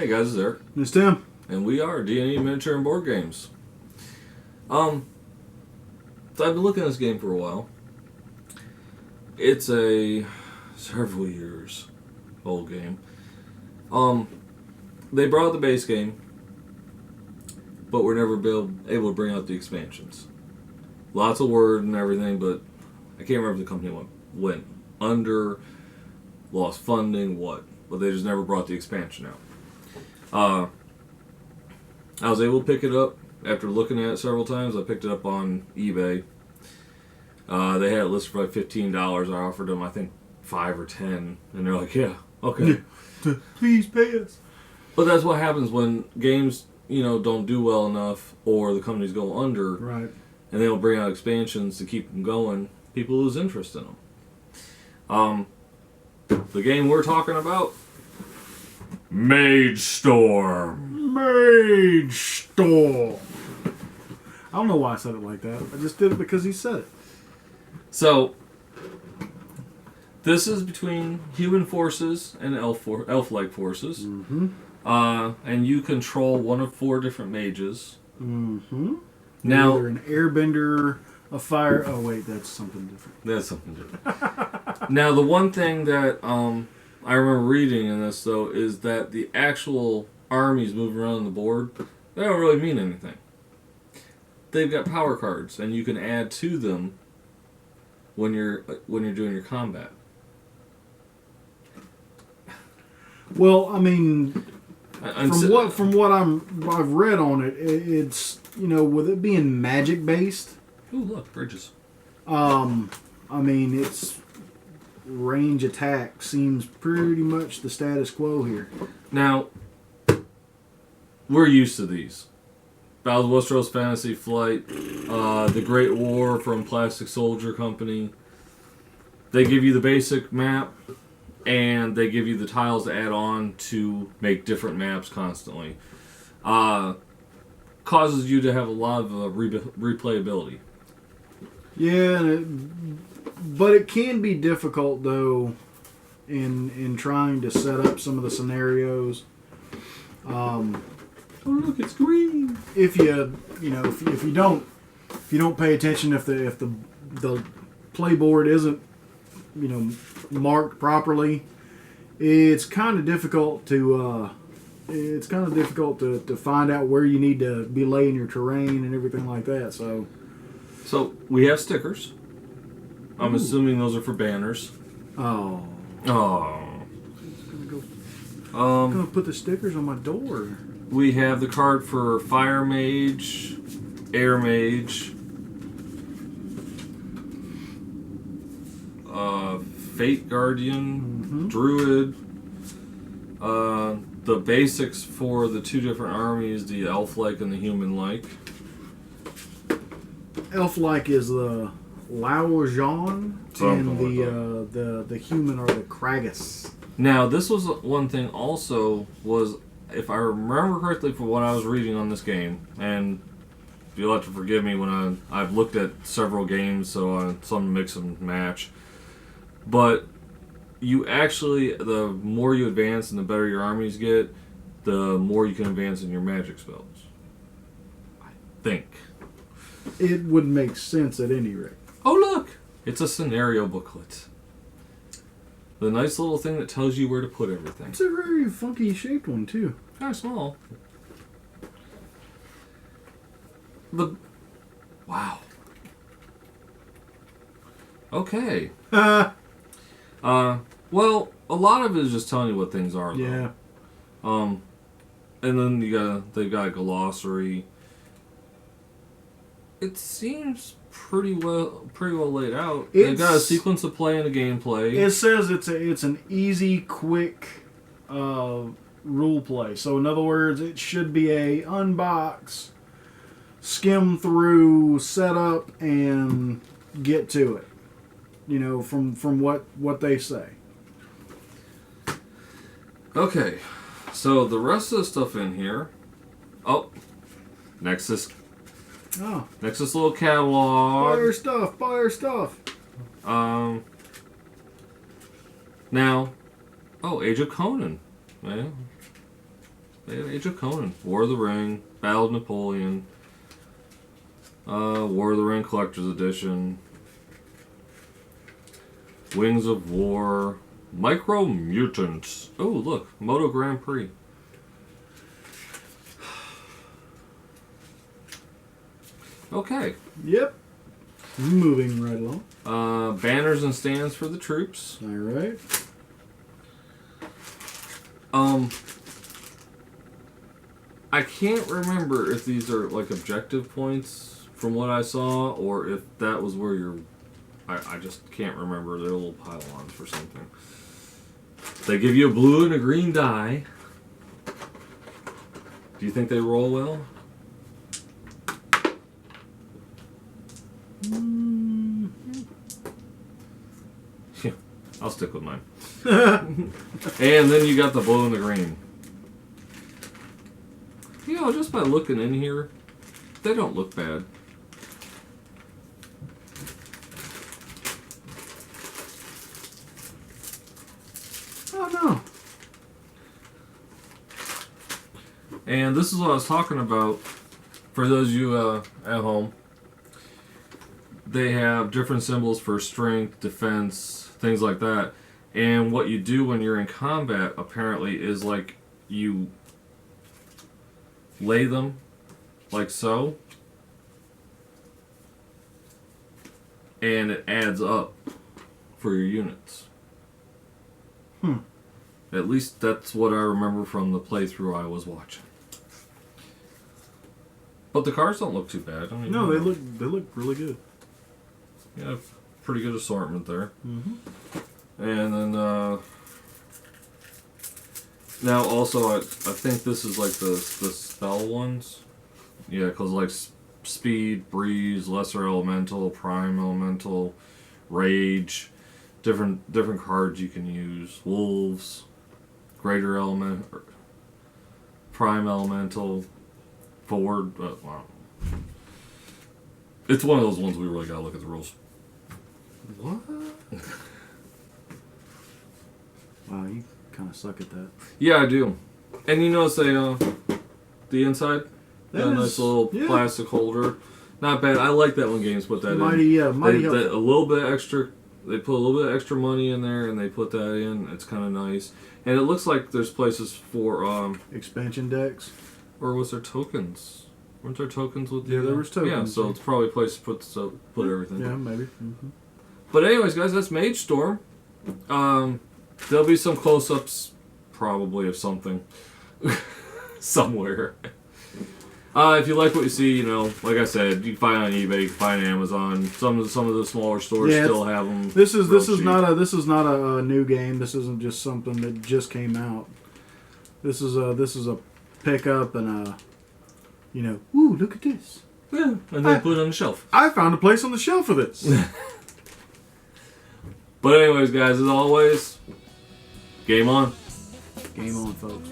Hey guys, it's Eric. It's Tim. And we are D&E Miniature and Board Games. So I've been looking at this game for a while. It's a several years old game. They brought out the base game, but were never able to bring out the expansions. Lots of word and everything, but I can't remember if the company went under, lost funding, what. But they just never brought the expansion out. I was able to pick it up after looking at it several times. I picked it up on eBay. They had it listed for like $15. I offered them, I think, $5 or $10, and they're like, "Yeah, okay, Please pay us." But that's what happens when games, don't do well enough, or the companies go under, Right. and they don't bring out expansions to keep them going. People lose interest in them. The game we're talking about, Magestorm. Magestorm. I don't know why I said it like that. I just did it because he said it. So, this is between human forces and elf-like forces. Mm-hmm. And you control one of 4 different mages. Mm-hmm. Now, either an airbender, a fire... Oh, wait, that's something different. That's something different. Now, the one thing that I remember reading in this, though, is that the actual armies moving around on the board, they don't really mean anything. They've got power cards, and you can add to them when you're doing your combat. Well, I mean, from what I've read on it, it's with it being magic based. Ooh, look, bridges. I mean, it's range attack seems pretty much the status quo here. Now, we're used to these. Battles of Westeros Fantasy Flight, The Great War from Plastic Soldier Company. They give you the basic map, and they give you the tiles to add on to make different maps constantly. Causes you to have a lot of replayability. Yeah, but it can be difficult though in trying to set up some of the scenarios. Oh look, it's green. If you don't pay attention, if the playboard isn't marked properly, it's kind of difficult to find out where you need to be laying your terrain and everything like that. So we have stickers. I'm assuming those are for banners. Oh. I'm gonna put the stickers on my door. We have the card for Fire Mage, Air Mage, Fate Guardian, Druid, the basics for the 2 different armies, the Elf-like and the Human-like. Elf-like is the Laujean, and the human are the Kragus. Now, this was one thing also was, if I remember correctly from what I was reading on this game, and you'll have to forgive me when I've looked at several games, so some mix and match, but you actually, the more you advance and the better your armies get, the more you can advance in your magic spells. I think. It would make sense at any rate. Oh look! It's a scenario booklet. The nice little thing that tells you where to put everything. It's a very funky shaped one too. Kind of small. Wow. Okay. Well, a lot of it is just telling you what things are, though. Yeah. And then they've got a glossary. It seems pretty well laid out. They've got a sequence of play and a gameplay. It says it's an easy, quick rule play. So in other words, it should be a unbox, skim through, set up, and get to it. From what they say. Okay, so the rest of the stuff in here. Oh, Nexus. Oh. Nexus little catalog. Buy our stuff. Now, Age of Conan. Man. They have Age of Conan, War of the Ring, Battle of Napoleon, War of the Ring Collector's Edition, Wings of War, Micro Mutants. Oh, look, Moto Grand Prix. Okay. Yep. Moving right along. Banners and stands for the troops. All right. I can't remember if these are like objective points from what I saw, or if that was where you're. I just can't remember. They're little pylons for something. They give you a blue and a green die. Do you think they roll well? Yeah, I'll stick with mine. And then you got the blue and the green. You know, just by looking in here, they don't look bad. Oh no. And this is what I was talking about. For those of you at home, they have different symbols for strength, defense, things like that. And what you do when you're in combat, apparently, is like you lay them like so, and it adds up for your units. At least that's what I remember from the playthrough I was watching. But the cards don't look too bad. I don't even know. They look really good. Yeah, pretty good assortment there. Mm-hmm. And then now also I think this is like the spell ones. Yeah, because like speed, breeze, lesser elemental, prime elemental, rage, different cards you can use. Wolves, greater element, prime elemental, forward. Wow. It's one of those ones we really gotta look at the rules. What? Wow, you kind of suck at that. Yeah, I do. And you notice the inside? Got a nice little plastic holder. Not bad. I like that when games put that mighty in. mighty a little bit extra. They put a little bit extra money in there, and they put that in. It's kind of nice. And it looks like there's places for expansion decks. Or was there tokens? Weren't there tokens with the? Yeah, there was tokens. Yeah, so it's probably a place to put everything. Yeah, maybe. Mm-hmm. But anyways, guys, that's Magestorm. There'll be some close-ups, probably, of something somewhere. If you like what you see, you know, like I said, you can find it on eBay, you can find it on Amazon. Some of the smaller stores still have them. This is not a new game. This isn't just something that just came out. This is a pickup and a, you know, ooh, look at this. Yeah, and then put it on the shelf. I found a place on the shelf for this. But anyways, guys, as always, game on. Game on, folks.